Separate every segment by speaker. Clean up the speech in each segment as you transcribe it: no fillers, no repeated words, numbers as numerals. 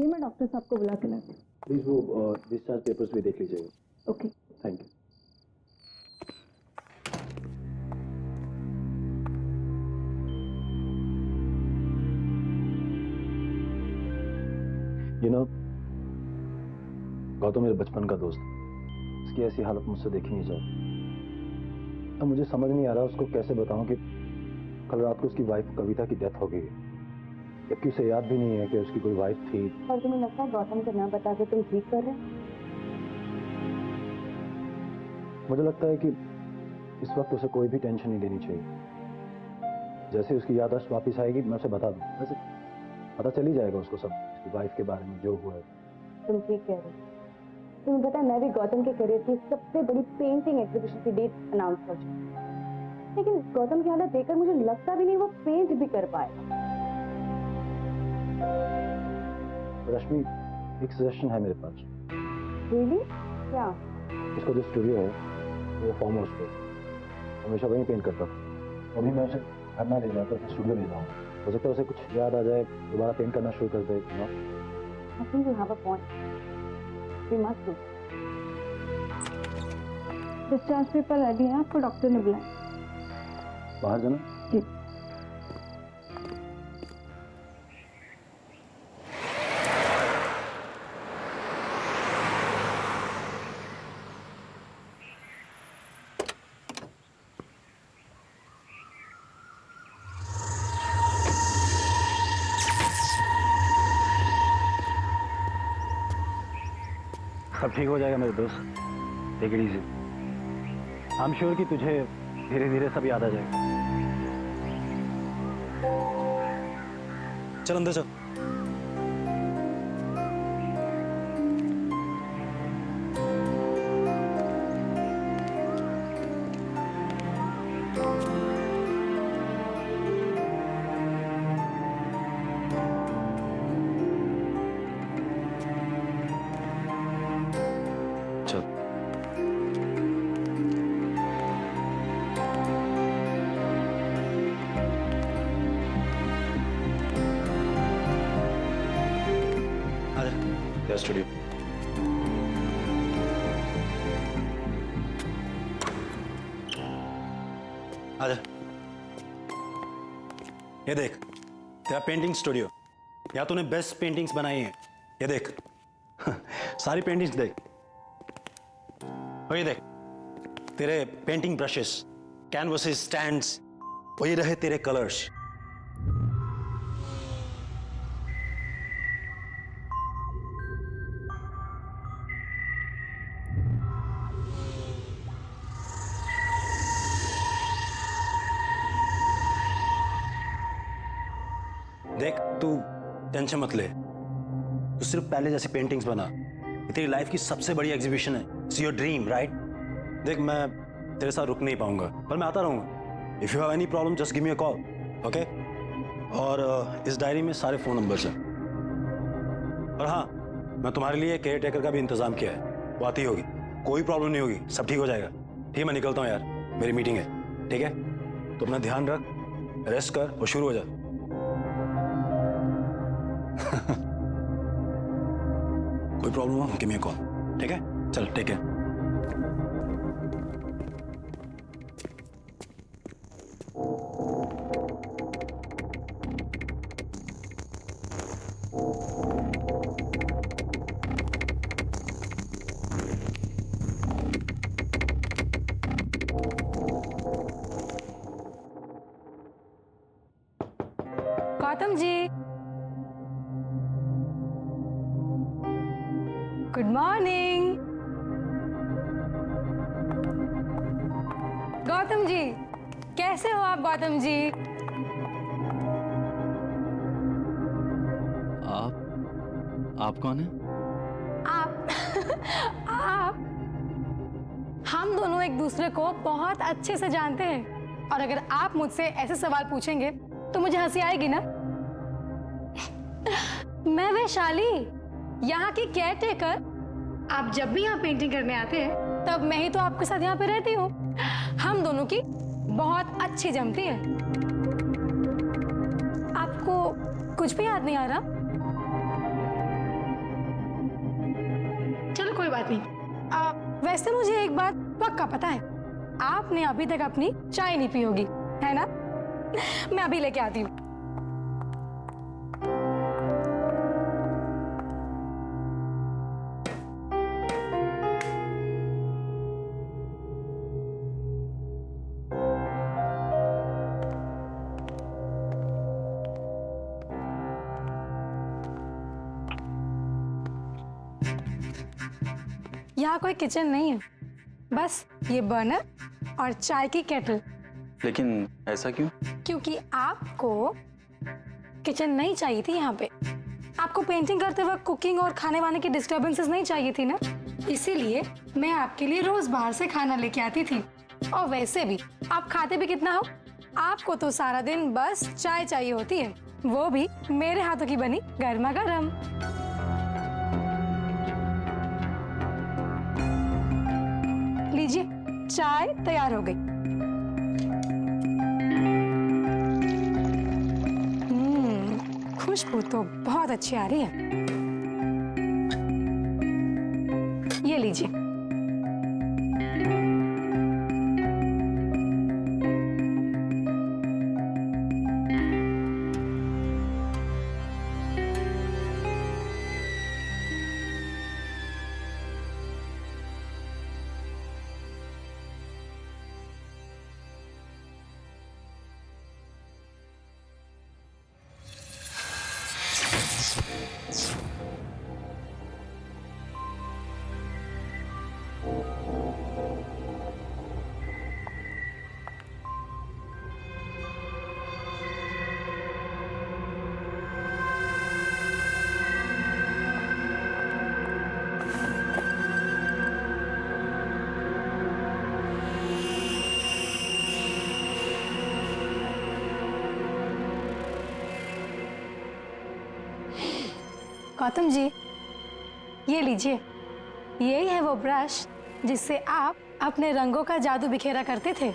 Speaker 1: ये मैं डॉक्टर साहब को बुला के लाती हूँ।
Speaker 2: प्लीज वो डिस्चार्ज पेपर्स भी देख लीजिएगा।
Speaker 1: Okay.
Speaker 2: Thank you. You know, Gautam मेरे बचपन का दोस्त है। इसकी ऐसी हालत मुझसे देखी नहीं जाती। अब मुझे समझ नहीं आ रहा उसको कैसे बताऊं कि कल रात को उसकी वाइफ कविता की डेथ हो गई है, जबकि उसे याद भी नहीं है कि उसकी कोई वाइफ थी।
Speaker 1: और तुम्हें लगता है गौतम को ना बता के तुम ठीक कर रहे हो?
Speaker 2: मुझे लगता है कि इस वक्त उसे कोई भी टेंशन नहीं लेनी चाहिए। जैसे उसकी याददाश्त वापस आएगी मैं उसे बता दूं। वैसे पता चल ही जाएगा उसको सब उसकी वाइफ के बारे में जो हुआ है।
Speaker 1: तुम ठीक कह रहे हो। तुम्हें पता है मैं भी गौतम के करियर की सबसे बड़ी पेंटिंग एग्जीबिशन की डेट अनाउंस कर चुकी हूँ, लेकिन गौतम की हालत देखकर मुझे लगता भी नहीं वो पेंट भी कर पाएगा।
Speaker 2: रश्मि, एक सजेशन है मेरे पास।
Speaker 1: रियली? क्या?
Speaker 2: इसका जो स्टूडियो है वो फार्म हाउस पे, हमेशा वहीं पेंट करता हूँ। अभी मैं उसे घर ना ले जाकर उसे स्टूडियो ले जाऊँ। हो सकता है उसे कुछ याद आ जाए, दोबारा पेंट करना शुरू कर दे।
Speaker 1: I think you have a point. We must do. Discharge paper ready है, आपको डॉक्टर ने बुलाया।
Speaker 2: बाहर जाना?
Speaker 1: जी।
Speaker 2: सब ठीक हो जाएगा मेरे दोस्त, take it easy. I am sure कि तुझे धीरे धीरे सब याद आ जाएगा।
Speaker 3: चल अंदर चल। चल। आजा स्टूडियो। आजा। ये देख तेरा पेंटिंग स्टूडियो। यहाँ तूने बेस्ट पेंटिंग्स बनाई हैं। ये देख सारी पेंटिंग्स देख। और ये देख तेरे पेंटिंग ब्रशेस, कैनवसेस, स्टैंड्स, वही रहे तेरे कलर्स। देख तू टेंशन मत ले, तू सिर्फ पहले जैसी पेंटिंग्स बना। ये तेरी लाइफ की सबसे बड़ी एग्जीबिशन है। It's your dream, right? देख मैं तेरे साथ रुक नहीं पाऊंगा, पर मैं आता रहूंगा। If you have any problem just give me a call, okay? और इस डायरी में सारे फोन नंबर्स हैं। और हाँ, मैं तुम्हारे लिए केयर टेकर का भी इंतजाम किया है, वो आती होगी। कोई प्रॉब्लम नहीं होगी, सब ठीक हो जाएगा। ठीक है, मैं निकलता हूँ यार, मेरी मीटिंग है। ठीक है, तो अपना ध्यान रख, रेस्ट कर और शुरू हो जा। कोई प्रॉब्लम हो गिव मी अ कॉल, ठीक है? चल take care.
Speaker 4: Gautam ji, good morning. Gautam ji, कैसे हो आप गौतम जी?
Speaker 5: आप कौन है?
Speaker 4: आप आप हम दोनों एक दूसरे को बहुत अच्छे से जानते हैं, और अगर आप मुझसे ऐसे सवाल पूछेंगे तो मुझे हंसी आएगी ना। मैं वैशाली, यहाँ की केयर टेकर। आप जब भी यहाँ पेंटिंग करने आते हैं तब मैं ही तो आपके साथ यहाँ पे रहती हूँ। हम दोनों की बहुत अच्छी जमती है। आपको कुछ भी याद नहीं आ रहा? बात नहीं। वैसे मुझे एक बात पक्का पता है, आपने अभी तक अपनी चाय नहीं पी होगी, है ना? मैं अभी लेके आती हूँ। यहाँ कोई किचन नहीं है, बस ये बर्नर और चाय की केटल।
Speaker 5: लेकिन ऐसा क्यों?
Speaker 4: क्योंकि आपको किचन नहीं चाहिए थी यहाँ पे। आपको पेंटिंग करते वक्त कुकिंग और खाने वाने की डिस्टरबेंसेस नहीं चाहिए थी ना, इसीलिए मैं आपके लिए रोज बाहर से खाना लेके आती थी। और वैसे भी आप खाते भी कितना हो, आपको तो सारा दिन बस चाय चाहिए होती है, वो भी मेरे हाथों की बनी गर्मा गर्म। लीजिए, चाय तैयार हो गई। खुशबू तो बहुत अच्छी आ रही है। ये लीजिए। गौतम जी, ये लीजिए। यही है वो ब्रश जिससे आप अपने रंगों का जादू बिखेरा करते थे।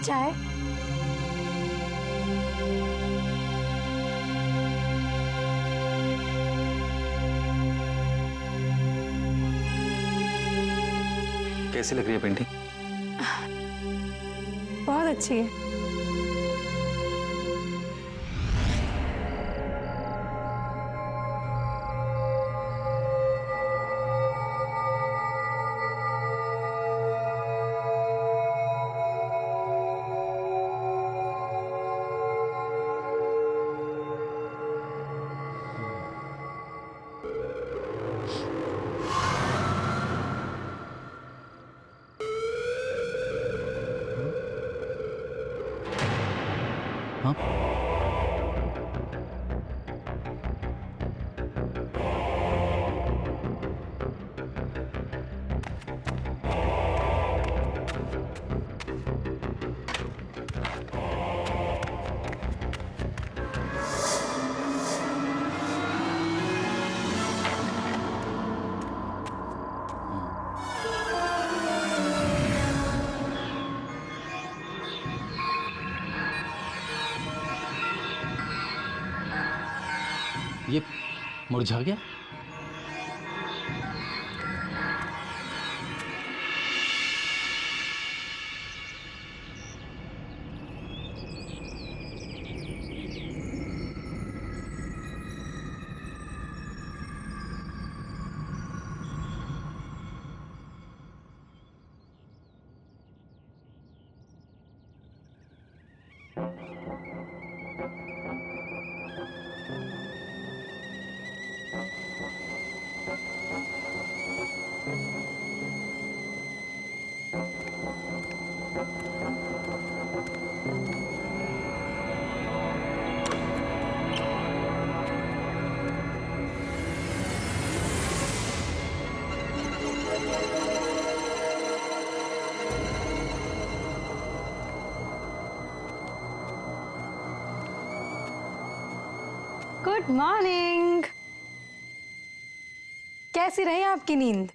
Speaker 4: चाय।
Speaker 5: कैसी लग रही है पेंटिंग?
Speaker 4: बहुत अच्छी है।
Speaker 5: हाँ? ये मुरझा गया?
Speaker 4: Good morning. कैसी रही आपकी नींद?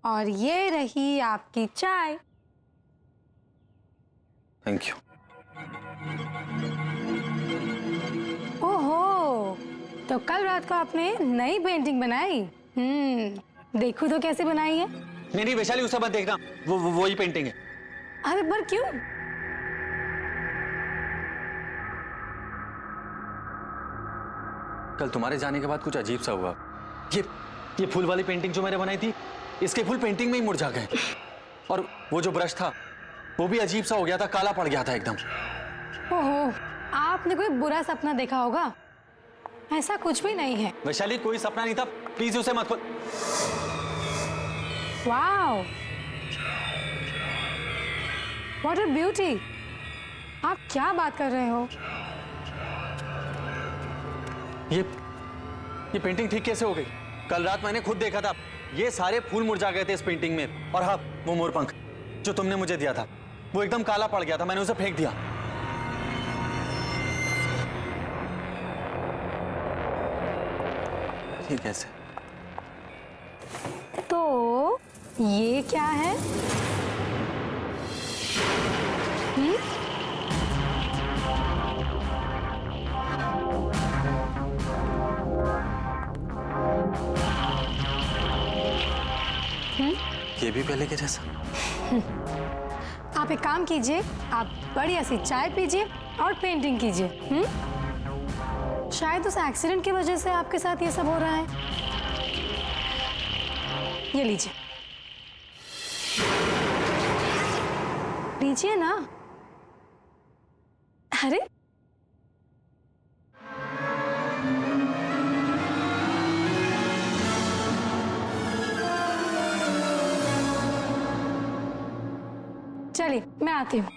Speaker 4: और ये रही आपकी चाय।
Speaker 5: Thank you.
Speaker 4: ओहो, तो कल रात को आपने नई पेंटिंग बनाई? देखो तो कैसे बनाई है।
Speaker 5: नहीं वैशाली, उसे मत देखना, वही पेंटिंग है।
Speaker 4: अरे पर क्यों?
Speaker 5: कल तुम्हारे जाने के बाद कुछ अजीब सा हुआ। ये फूल वाली पेंटिंग जो मैंने बनाई थी, इसके फूल पेंटिंग में ही मुरझा गए। और वो जो ब्रश था वो भी अजीब सा हो गया था, काला पड़ गया था एकदम।
Speaker 4: ओहो, आपने कोई बुरा सपना देखा होगा। ऐसा कुछ भी नहीं है।
Speaker 5: वैशाली, कोई सपना नहीं था, प्लीज उसे मत खोल।
Speaker 4: Wow, what a beauty. आप क्या बात कर रहे हो?
Speaker 5: ये पेंटिंग ठीक कैसे हो गई? कल रात मैंने खुद देखा था, ये सारे फूल मुरझा गए थे इस पेंटिंग में। और हाँ, वो मोरपंख जो तुमने मुझे दिया था वो एकदम काला पड़ गया था, मैंने उसे फेंक दिया। ये कैसे?
Speaker 4: तो ये क्या है?
Speaker 5: ये भी पहले के जैसा।
Speaker 4: आप एक काम कीजिए, आप बढ़िया सी चाय पीजिए और पेंटिंग कीजिए। शायद उस एक्सीडेंट की वजह से आपके साथ ये सब हो रहा है। ये लीजिए, लीजिए ना। अरे चलिए, मैं आती हूँ।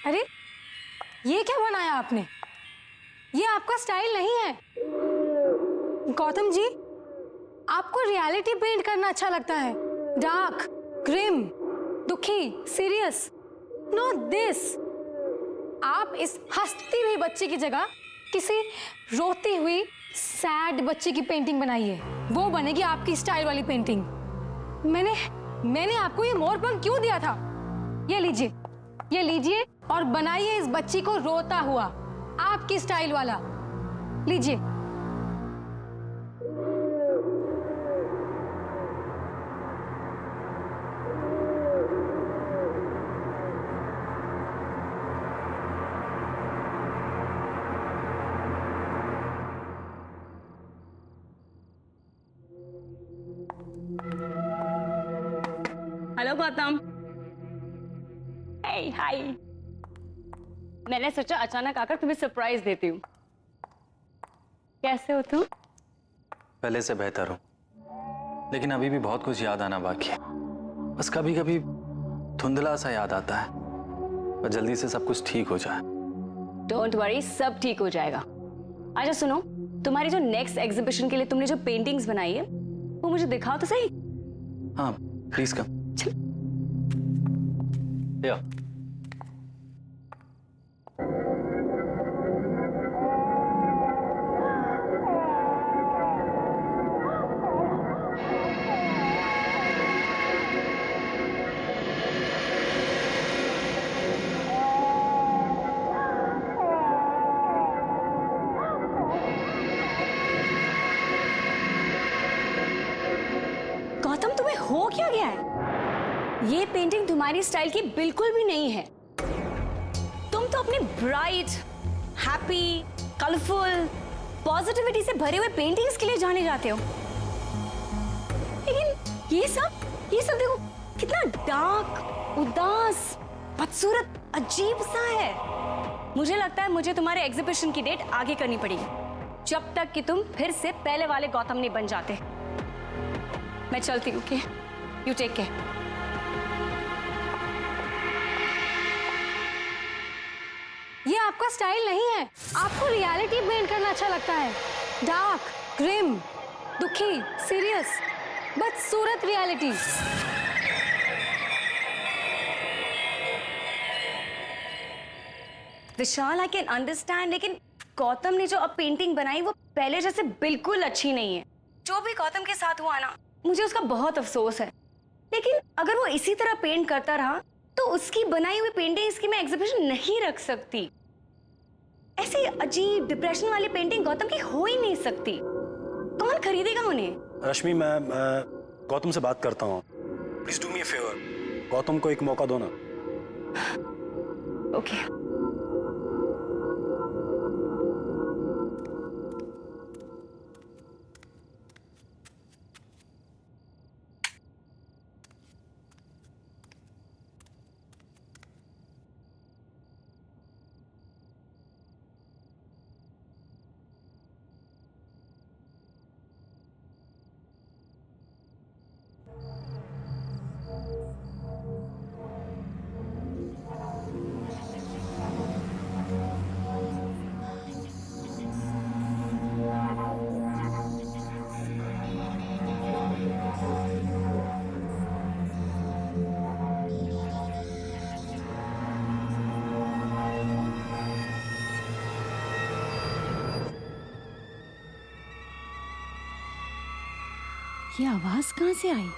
Speaker 4: अरे ये क्या बनाया आपने? ये आपका स्टाइल नहीं है। गौतम जी, आपको रियलिटी पेंट करना अच्छा लगता है। डार्क, ग्रिम, दुखी, सीरियस। Not this. आप इस हंसती हुई बच्ची की जगह किसी रोती हुई सैड बच्ची की पेंटिंग बनाइए। वो बनेगी आपकी स्टाइल वाली पेंटिंग। मैंने आपको ये मोरपंख क्यों दिया था? ये लीजिए और बनाइए इस बच्ची को रोता हुआ, आपकी स्टाइल वाला। लीजिए।
Speaker 1: हेलो गौतम। हे हाय। मैंने सोचा अचानक आकर तुम्हें सरप्राइज देती हूँ। कैसे हो तुम?
Speaker 5: पहले से बेहतर हूँ, लेकिन अभी भी बहुत कुछ याद आना बाकी है। बस कभी कभी धुंधला सा याद आता है, पर जल्दी से सब कुछ ठीक हो जाए।
Speaker 1: डोंट वरी, सब ठीक हो जाएगा। अच्छा सुनो, तुम्हारी जो नेक्स्ट एग्जीबिशन के लिए तुमने जो पेंटिंग्स बनाई है वो मुझे दिखाओ तो सही।
Speaker 5: हाँ प्लीज कम। या
Speaker 1: गौतम, तुम्हें हो क्या गया है? ये पेंटिंग तुम्हारी स्टाइल की बिल्कुल भी नहीं है। तुम तो अपनी ब्राइट, हैप्पी, कलरफुल, पॉजिटिविटी से भरे हुए पेंटिंग्स के लिए जाने जाते हो, लेकिन ये सब देखो कितना डार्क, उदास, बदसूरत, अजीब सा है। मुझे लगता है मुझे तुम्हारे एग्जीबिशन की डेट आगे करनी पड़ेगी, जब तक कि तुम फिर से पहले वाले गौतम नहीं बन जाते। मैं चलती हूँ, ओके? You take care.
Speaker 4: ये आपका स्टाइल नहीं है। आपको रियलिटी पेंट करना अच्छा लगता है। डार्क, ग्रिम, दुखी, सीरियस, बदसूरत reality.
Speaker 1: Vishal, I can understand, लेकिन गौतम ने जो अब पेंटिंग बनाई वो पहले जैसे बिल्कुल अच्छी नहीं है। जो भी गौतम के साथ हुआ ना, मुझे उसका बहुत अफसोस है। लेकिन अगर वो इसी तरह पेंट करता रहा तो उसकी बनाई हुई पेंटिंग्स की मैं एग्जीबिशन नहीं रख सकती। ऐसी अजीब डिप्रेशन वाली पेंटिंग गौतम की हो ही नहीं सकती। कौन खरीदेगा उन्हें?
Speaker 3: रश्मि, मैं गौतम से बात करता हूँ। Please do me a favour, Gautam को एक मौका दो ना।
Speaker 1: ओके। ये आवाज कहां से आई?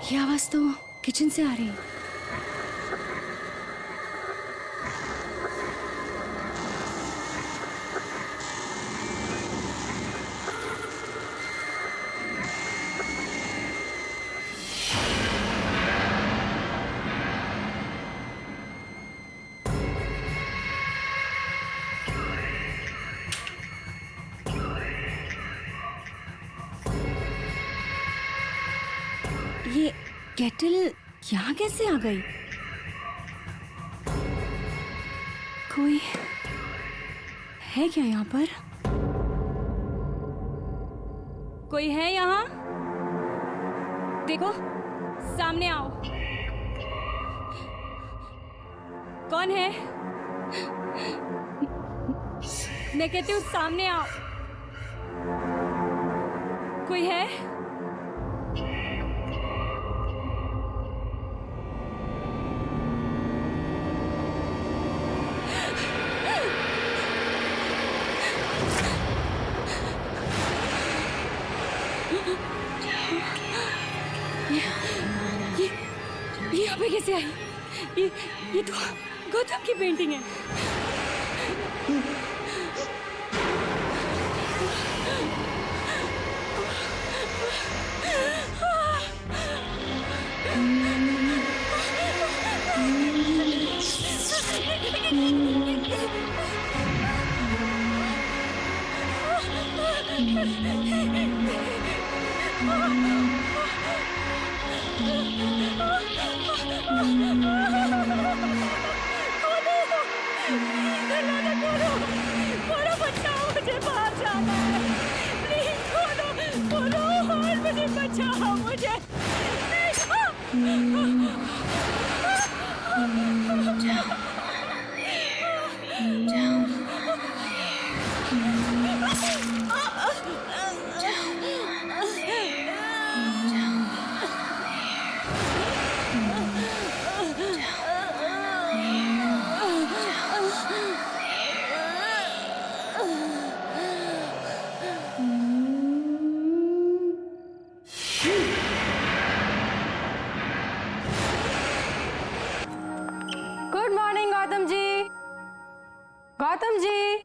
Speaker 1: ये आवाज तो किचन से आ रही है। ये केटल यहाँ कैसे आ गई? कोई है क्या यहाँ पर? कोई है यहाँ? देखो, सामने आओ। कौन है? मैं कहती हूँ सामने आओ। कोई है? ये यहाँ पे कैसे आई? ये तो गौतम की पेंटिंग है। मुझे बचाओ मुझे।
Speaker 4: Good morning Gautam ji. गौतम जी,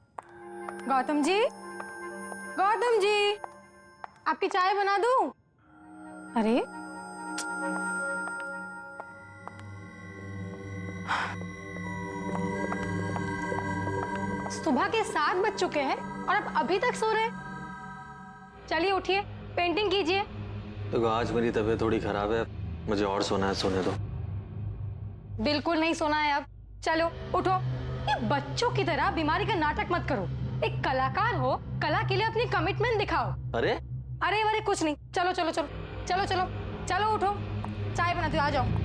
Speaker 4: गौतम जी, गौतम जी, आपकी चाय बना दूं? अरे सुबह के 7 बज चुके हैं और आप अभी तक सो रहे हैं। चलिए उठिए, पेंटिंग कीजिए।
Speaker 5: तो आज मेरी तबीयत थोड़ी खराब है, मुझे और सोना है, सोने दो।
Speaker 4: बिल्कुल नहीं सोना है अब। चलो उठो। ये बच्चों की तरह बीमारी का नाटक मत करो। एक कलाकार हो, कला के लिए अपनी कमिटमेंट दिखाओ।
Speaker 5: अरे
Speaker 4: अरे वरे कुछ नहीं। चलो चलो चलो चलो चलो चलो उठो, चाय बनाती हूँ, आ जाओ।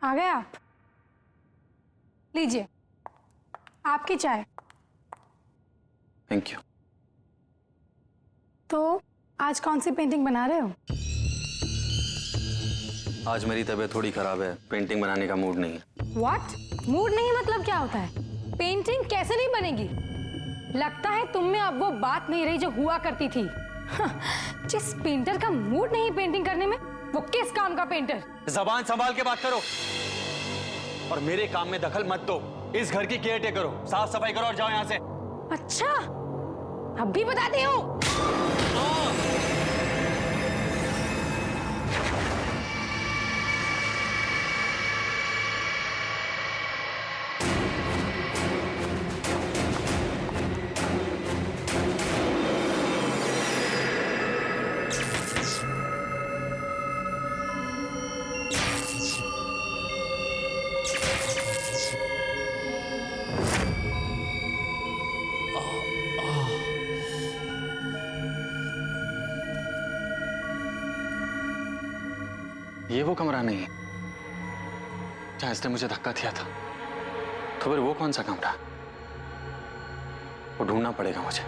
Speaker 4: आ गए आप? लीजिए आपकी चाय।
Speaker 5: Thank you.
Speaker 4: तो आज कौन सी पेंटिंग बना रहे हो?
Speaker 5: आज मेरी तबीयत थोड़ी खराब है, पेंटिंग बनाने का मूड नहीं है।
Speaker 4: व्हाट? मूड नहीं मतलब क्या होता है? पेंटिंग कैसे नहीं बनेगी? लगता है तुम में अब वो बात नहीं रही जो हुआ करती थी। जिस पेंटर का मूड नहीं पेंटिंग करने में, वो किस काम का पेंटर?
Speaker 5: जबान संभाल के बात करो और मेरे काम में दखल मत दो। इस घर की केयर टेक करो, साफ सफाई करो और जाओ यहाँ से।
Speaker 4: अच्छा, अब भी बताती हूँ।
Speaker 5: ये वो कमरा नहीं है जहां इसने मुझे धक्का दिया था। तो फिर वो कौन सा कमरा? वो ढूंढना पड़ेगा मुझे।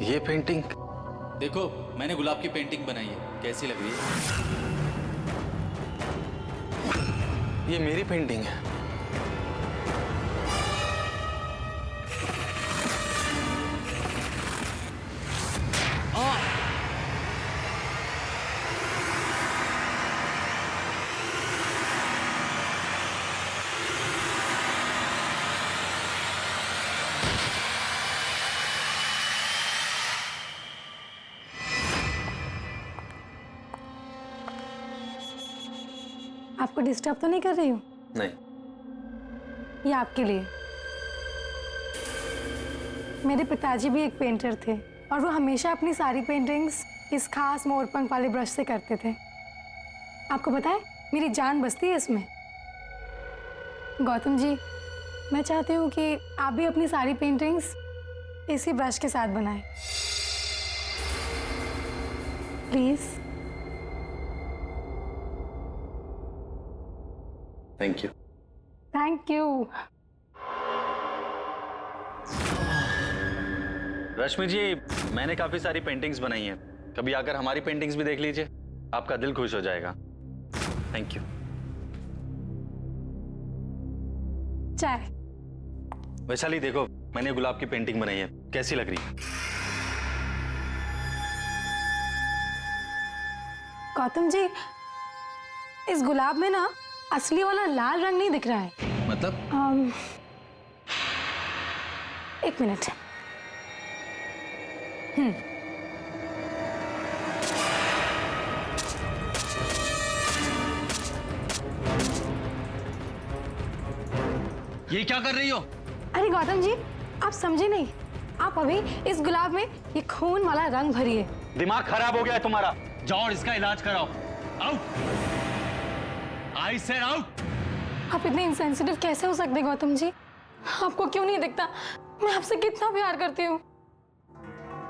Speaker 5: ये पेंटिंग
Speaker 6: देखो, मैंने गुलाब की पेंटिंग बनाई है, कैसी लग रही है?
Speaker 5: ये मेरी पेंटिंग है।
Speaker 4: आपको डिस्टर्ब तो नहीं कर रही हूँ?
Speaker 5: नहीं।
Speaker 4: ये आपके लिए। मेरे पिताजी भी एक पेंटर थे और वो हमेशा अपनी सारी पेंटिंग्स इस खास मोरपंख वाले ब्रश से करते थे। आपको पता है, मेरी जान बसती है इसमें। गौतम जी, मैं चाहती हूँ कि आप भी अपनी सारी पेंटिंग्स इसी ब्रश के साथ बनाएं। Please.
Speaker 5: Thank you.
Speaker 4: Thank you.
Speaker 5: Rashmi ji, मैंने काफी सारी पेंटिंग्स बनाई हैं। कभी आकर हमारी पेंटिंग्स भी देख लीजिए, आपका दिल खुश हो जाएगा। Thank you.
Speaker 4: चाय।
Speaker 5: वैशाली देखो, मैंने गुलाब की पेंटिंग बनाई है, कैसी लग रही है?
Speaker 4: गौतम जी, इस गुलाब में ना असली वाला लाल रंग नहीं दिख रहा है।
Speaker 5: मतलब?
Speaker 4: एक मिनट।
Speaker 5: ये क्या कर रही हो?
Speaker 4: अरे गौतम जी, आप समझे नहीं। आप अभी इस गुलाब में ये खून वाला रंग भरिए।
Speaker 5: दिमाग खराब हो गया है तुम्हारा। जाओ और इसका इलाज कराओ। आउट। I said out.
Speaker 4: आप इतने इंसेंसिटिव कैसे हो सकते गौतम जी? आपको क्यों नहीं दिखता मैं आपसे कितना प्यार करती हूँ?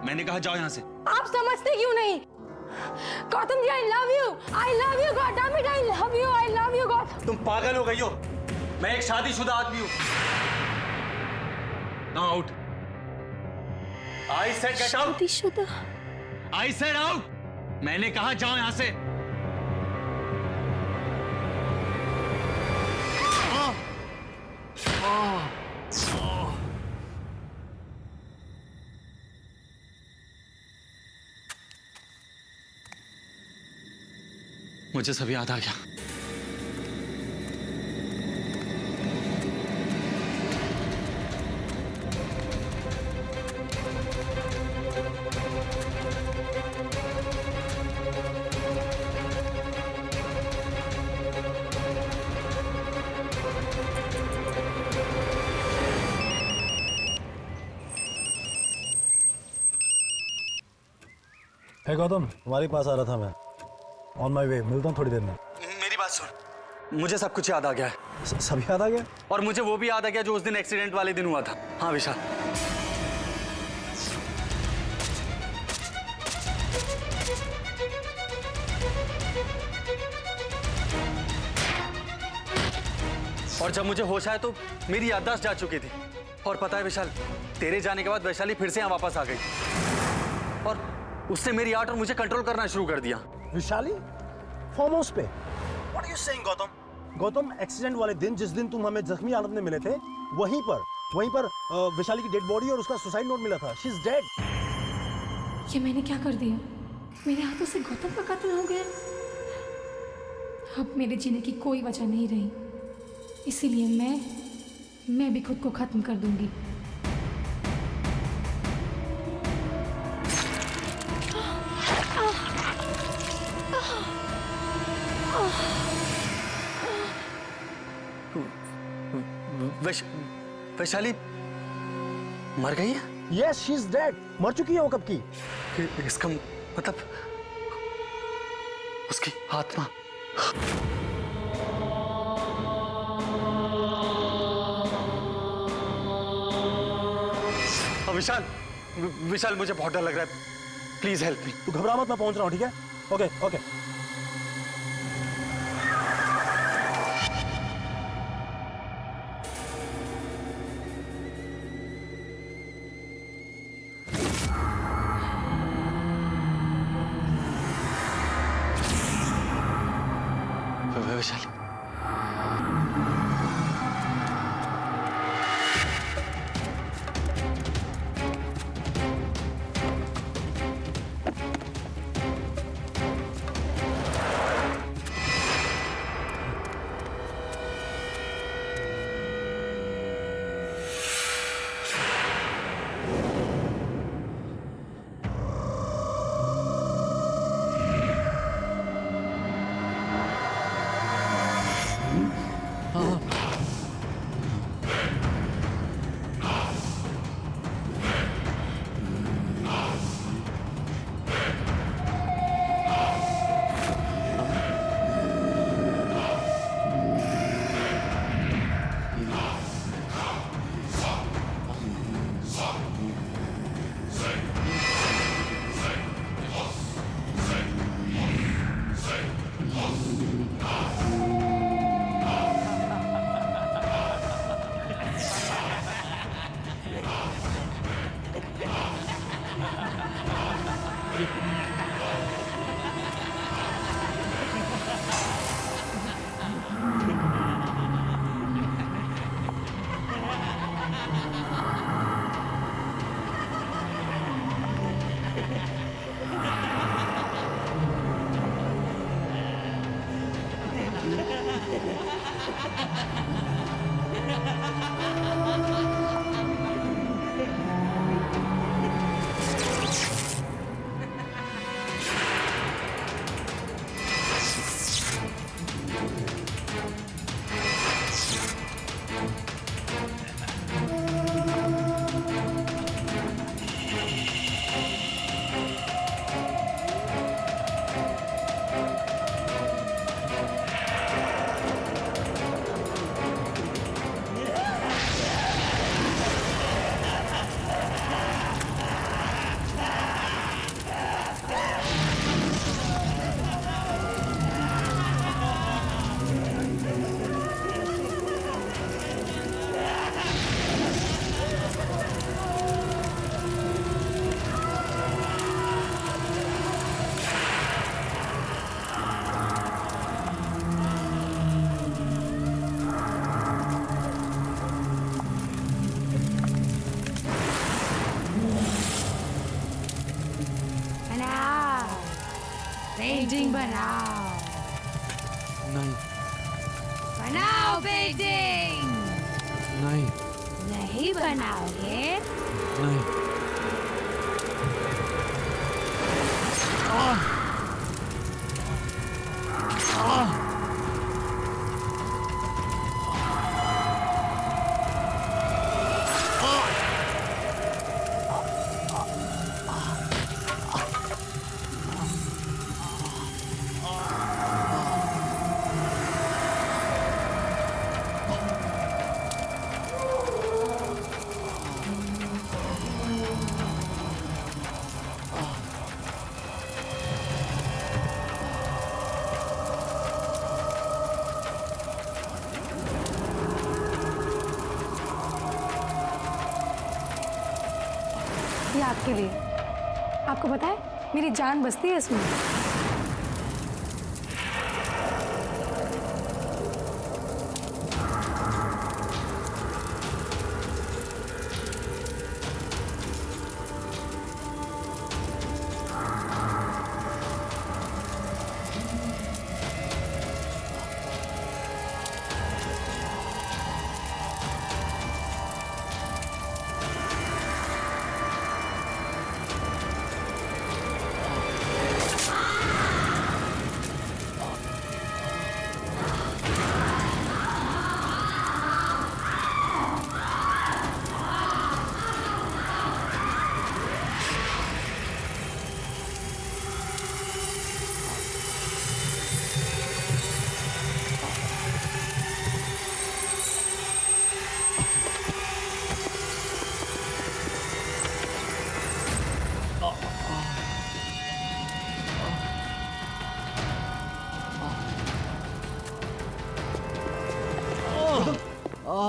Speaker 5: मैंने कहा जाओ यहाँ से।
Speaker 4: आप समझते क्यों नहीं? Gautam ji, I love you Gautam, I love you Gautam.
Speaker 5: तुम पागल हो गई हो। मैं एक शादीशुदा आदमी हूँ। Now out. I said get out.
Speaker 4: शादीशुदा?
Speaker 5: I said out. मैंने कहा जाओ यहाँ से। मुझे सब याद आ गया।
Speaker 2: हे गौतम, तुम्हारे पास आ रहा था मैं। ऑन माई वे, मिलता हूँ थोड़ी देर में।
Speaker 5: मेरी बात सुन, मुझे सब कुछ याद आ गया है।
Speaker 2: सब याद आ गया?
Speaker 5: और मुझे वो भी याद आ गया जो उस दिन एक्सीडेंट वाले दिन हुआ था। हाँ विशाल। और जब मुझे होश आया तो मेरी याददाश्त जा चुकी थी। और पता है विशाल, तेरे जाने के बाद वैशाली फिर से यहाँ वापस आ गई और उसने मेरी आर्ट और मुझे कंट्रोल करना शुरू कर दिया।
Speaker 2: विशाली फार्म हाउस पे? What are you saying Gautam? Gautam, accident वाले दिन, जिस दिन तुम हमें जख्मी हालत में मिले थे, वहीं पर विशाली की डेड बॉडी और उसका सुसाइड नोट मिला था। She is dead.
Speaker 4: ये मैंने क्या कर दिया? मेरे हाथों से गौतम का कत्ल हो गया। अब मेरे जीने की कोई वजह नहीं रही, इसीलिए मैं भी खुद को खत्म कर दूंगी।
Speaker 5: वैशाली मर गई है?
Speaker 2: Yes, she is dead. मर चुकी है वो कब की।
Speaker 5: इसका मतलब उसकी आत्मा। विशाल, विशाल मुझे बहुत डर लग रहा है। Please help me.
Speaker 2: तू घबरा मत, मैं पहुंच रहा हूँ, ठीक है? Okay okay.
Speaker 5: वैशाली,
Speaker 4: बनाओ।
Speaker 5: नहीं
Speaker 4: बनाओ पेंटिंग।
Speaker 5: नहीं
Speaker 4: नहीं बनाओगे?
Speaker 5: नहीं।
Speaker 4: ये आपके लिए। आपको पता है मेरी जान बसती है इसमें।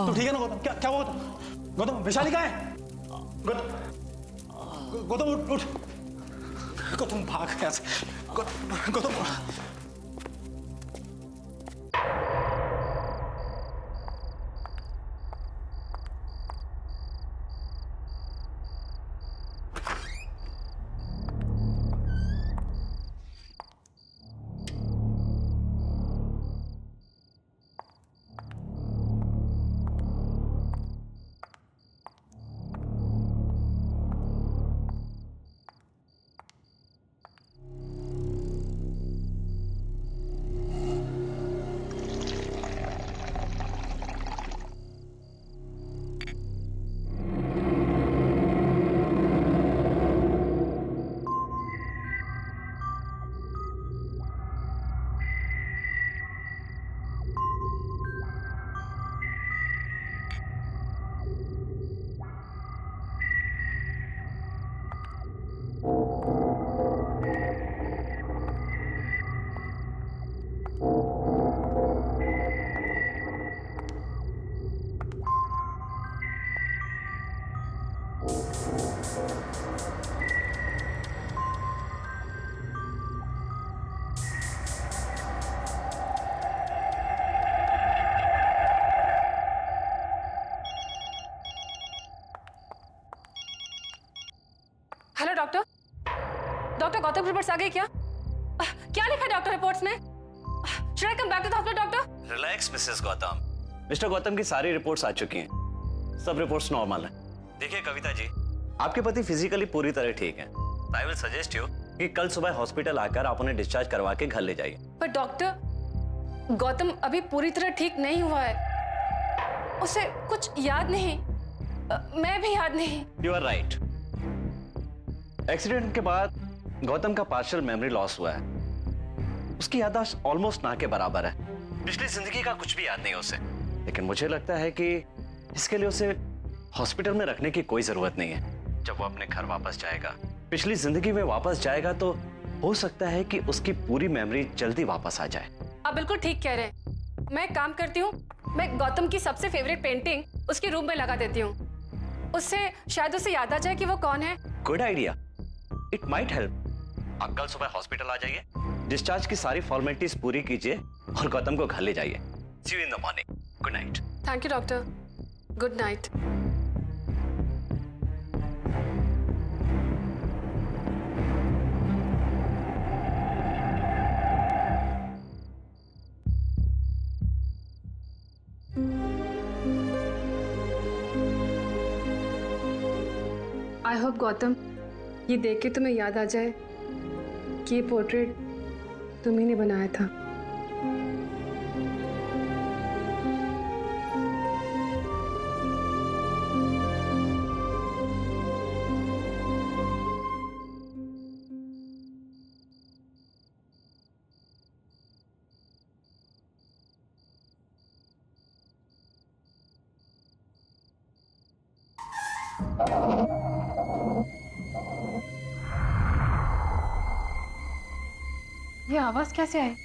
Speaker 3: तू ठीक है ना गौतम? क्या क्या हुआ गौतम? गौतम वैशाली कहाँ है? गौतम गौतम उठ उठ। गौतम भाग यहाँ से। Gautam
Speaker 7: hello doctor. Doctor Gautam reports आ गई क्या? क्या लिखा डॉक्टर रिपोर्ट्स में? Should I come back to the hospital doctor?
Speaker 8: Relax Mrs Gautam. Mr Gautam की सारी रिपोर्ट्स आ चुकी हैं। सब रिपोर्ट्स नॉर्मल हैं। देखिए कविता जी, आपके पति फिजिकली पूरी तरह ठीक हैं। आई विल सजेस्ट यू कि कल सुबह हॉस्पिटल आकर आप उन्हें डिस्चार्ज करवा के घर ले जाइए।
Speaker 7: पर डॉक्टर गौतम अभी पूरी तरह ठीक नहीं हुआ है। उसे कुछ याद नहीं, मैं भी याद नहीं।
Speaker 8: You are right. एक्सीडेंट के बाद गौतम का पार्शियल मेमोरी लॉस हुआ है। उसकी याददाश्त ऑलमोस्ट ना के बराबर है। पिछली जिंदगी का कुछ भी याद नहीं उसे। लेकिन मुझे लगता है कि इसके लिए उसे हॉस्पिटल में रखने की कोई जरूरत नहीं है। जब वो अपने घर वापस जाएगा, पिछली जिंदगी में वापस जाएगा, तो हो सकता है कि उसकी पूरी मेमोरी जल्दी वापस आ जाए।
Speaker 7: आप बिल्कुल ठीक कह रहे हैं। मैं एक काम करती हूँ, मैं गौतम की सबसे फेवरेट पेंटिंग उसके रूम में लगा देती हूँ। उससे शायद उसे याद आ जाए कि वो कौन है।
Speaker 8: Good idea, it might help. आप कल सुबह हॉस्पिटल आ जाइए, डिस्चार्ज की सारी फॉर्मेलिटीज पूरी कीजिए और गौतम को घर ले जाइए। See you in the morning. Good night.
Speaker 7: Thank you doctor. Good night. I hope Gautam ये देख के तुम्हें याद आ जाए कि ये पोर्ट्रेट तुम्ही ने बनाया था। ये आवाज कैसे आई?